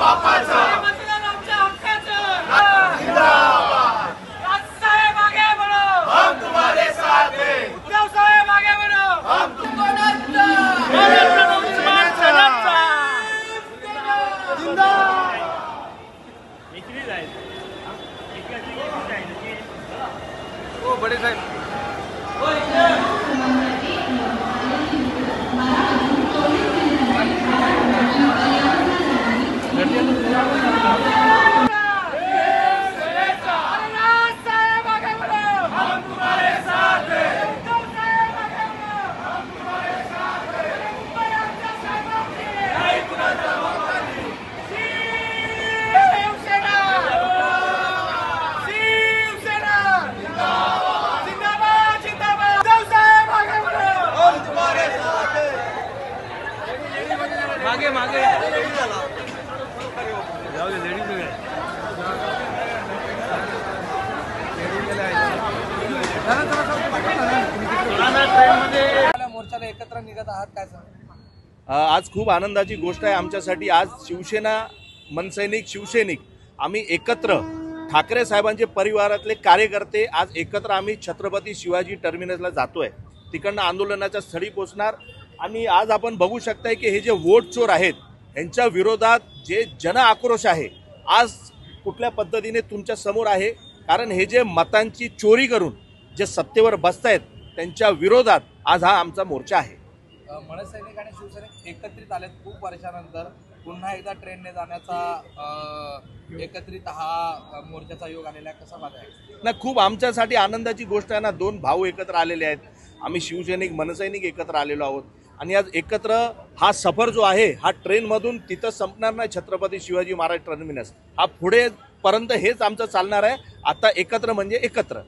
मतदान आमच्या हक्काचं. जिंदाबाद. राजसाहेब आगे बढ़ो, हम तुम्हारे साथ हैं. उद्धव साहेब आगे बढ़ो, हम तुमको बड़े साहब मागे मागे जाऊ दे. लेडीज मोर्चाला एकत्र निघत आहात काय सांग? आज खूप आनंदाची गोष्ट आहे आमच्यासाठी. आज शिवसेना मनसैनिक शिवसैनिक आम्ही एकत्र ठाकरे साहेबांचे परिवारातले कार्यकर्ते आज एकत्र आम्ही छत्रपती शिवाजी टर्मिनसला जातोय. तिकडनं आंदोलनाच्या स्थळी पोहोचणार आणि आज आपण बघू शकताय की हे जे वोट चोर आहेत यांच्या विरोधात जे जन आक्रोश आहे आज कुठल्या पद्धतीने तुमच्या समोर आहे. कारण हे जे मतांची चोरी करून जे सत्तेवर बसतायत त्यांच्या विरोधात आज हा आमचा मोर्चा आहे. मनसैनिक आणि शिवसैनिक एकत्रित आलेत खूप वर्षानंतर. पुन्हा एकदा ट्रेनने जाण्याचा एकत्रित हा मोर्चाचा योग आलेला आहे. कसा पाहताय? ना खूप आमच्यासाठी आनंदाची गोष्ट आहे ना. दोन भाऊ एकत्र आलेले आहेत. आम्ही शिवसैनिक मनसैनिक एकत्र आलेलो आहोत आणि आज एकत्र हा सफर जो आहे हा ट्रेनमधून तिथं संपणार नाही. छत्रपती शिवाजी महाराज टर्मिनस हा पुढे पर्यंत हेच आमचं चालणार आहे. आता एकत्र म्हणजे एकत्र.